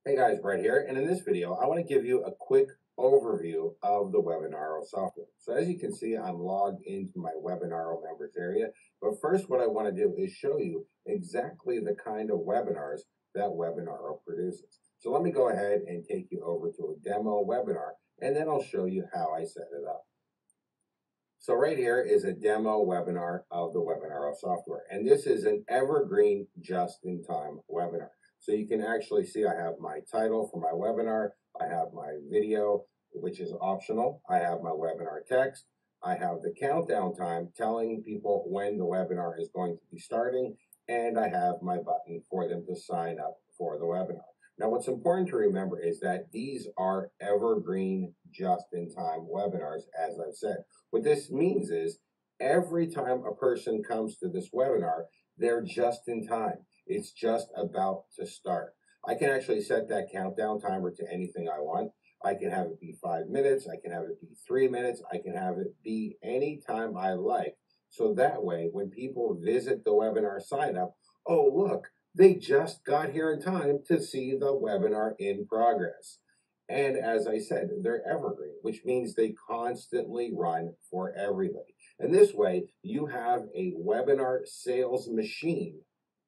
Hey guys, Brett here, and in this video, I want to give you a quick overview of the Webinaro software. So as you can see, I'm logged into my Webinaro members area, but first what I want to do is show you exactly the kind of webinars that Webinaro produces. So let me go ahead and take you over to a demo webinar, and then I'll show you how I set it up. So right here is a demo webinar of the Webinaro software, and this is an evergreen just-in-time webinar. So you can actually see I have my title for my webinar, I have my video, which is optional, I have my webinar text, I have the countdown time telling people when the webinar is going to be starting, and I have my button for them to sign up for the webinar. Now, what's important to remember is that these are evergreen, just-in-time webinars, as I've said. What this means is every time a person comes to this webinar, they're just in time. It's just about to start. I can actually set that countdown timer to anything I want. I can have it be 5 minutes. I can have it be 3 minutes. I can have it be any time I like. So that way, when people visit the webinar sign up, oh, look, they just got here in time to see the webinar in progress. And as I said, they're evergreen, which means they constantly run for everybody. And this way, you have a webinar sales machine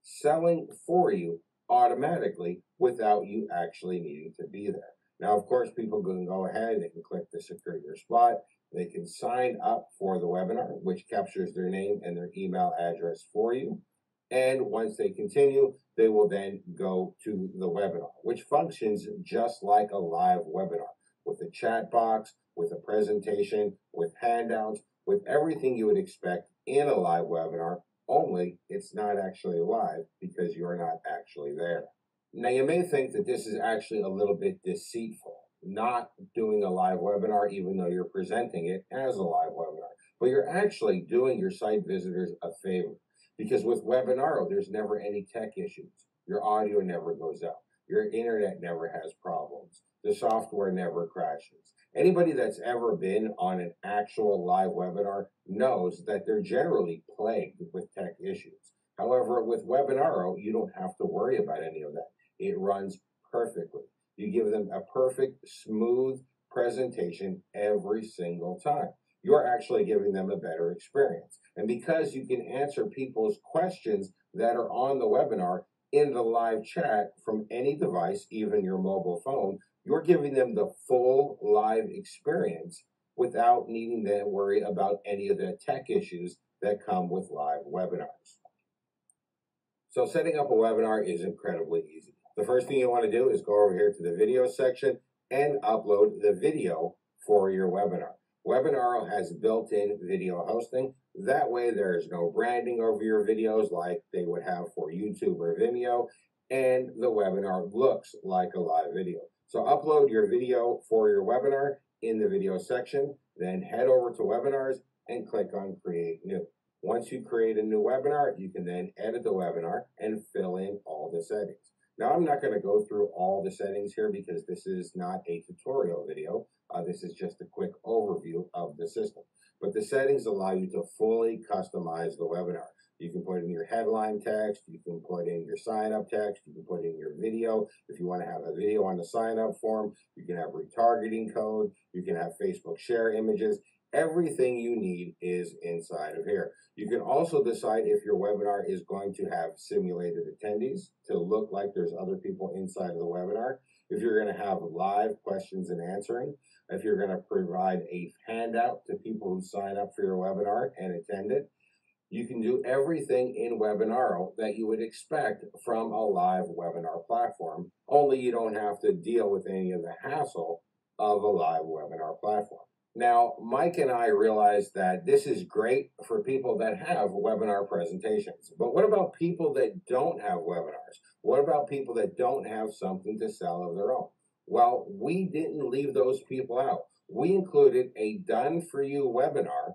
selling for you automatically without you actually needing to be there. Now, of course, people can go ahead, they can click to secure your spot, they can sign up for the webinar, which captures their name and their email address for you. And once they continue, they will then go to the webinar, which functions just like a live webinar with a chat box, with a presentation, with handouts, with everything you would expect in a live webinar, only it's not actually live because you're not actually there. Now, you may think that this is actually a little bit deceitful, not doing a live webinar, even though you're presenting it as a live webinar, but you're actually doing your site visitors a favor. Because with Webinaro, there's never any tech issues. Your audio never goes out. Your internet never has problems. The software never crashes. Anybody that's ever been on an actual live webinar knows that they're generally plagued with tech issues. However, with Webinaro, you don't have to worry about any of that. It runs perfectly. You give them a perfect, smooth presentation every single time. You're actually giving them a better experience. And because you can answer people's questions that are on the webinar in the live chat from any device, even your mobile phone, you're giving them the full live experience without needing to worry about any of the tech issues that come with live webinars. So setting up a webinar is incredibly easy. The first thing you want to do is go over here to the video section and upload the video for your webinar. Webinaro has built-in video hosting. That way there's no branding over your videos like they would have for YouTube or Vimeo, and the webinar looks like a live video. So upload your video for your webinar in the video section, then head over to webinars and click on create new. Once you create a new webinar, you can then edit the webinar and fill in all the settings. Now, I'm not going to go through all the settings here because this is not a tutorial video. This is just a quick overview of the system. But the settings allow you to fully customize the webinar. You can put in your headline text, you can put in your sign-up text, you can put in your video. If you want to have a video on the sign-up form, you can have retargeting code, you can have Facebook share images. Everything you need is inside of here. You can also decide if your webinar is going to have simulated attendees to look like there's other people inside of the webinar. If you're going to have live questions and answering, if you're going to provide a handout to people who sign up for your webinar and attend it, you can do everything in Webinaro that you would expect from a live webinar platform, only you don't have to deal with any of the hassle of a live webinar platform. Now, Mike and I realized that this is great for people that have webinar presentations. But what about people that don't have webinars? What about people that don't have something to sell of their own? Well, we didn't leave those people out. We included a done-for-you webinar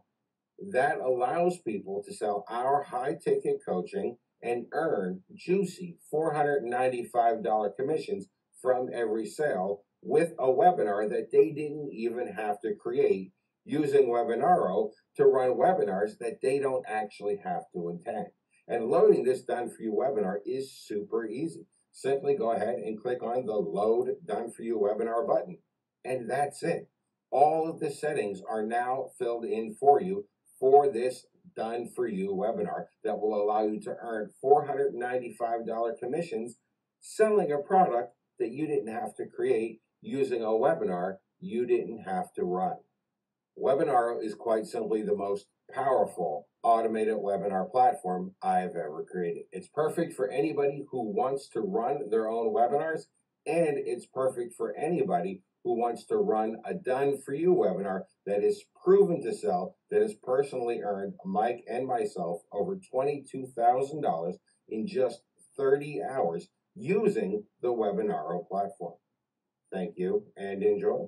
that allows people to sell our high-ticket coaching and earn juicy $495 commissions from every sale with a webinar that they didn't even have to create, using Webinaro to run webinars that they don't actually have to attend. And loading this done-for-you webinar is super easy. Simply go ahead and click on the Load Done For You Webinar button. And that's it. All of the settings are now filled in for you for this Done For You webinar that will allow you to earn $495 commissions selling a product that you didn't have to create using a webinar you didn't have to run. Webinaro is quite simply the most powerful automated webinar platform I have ever created. It's perfect for anybody who wants to run their own webinars, and it's perfect for anybody who wants to run a done-for-you webinar that is proven to sell, that has personally earned Mike and myself over $22,000 in just 30 hours using the Webinaro platform. Thank you and enjoy.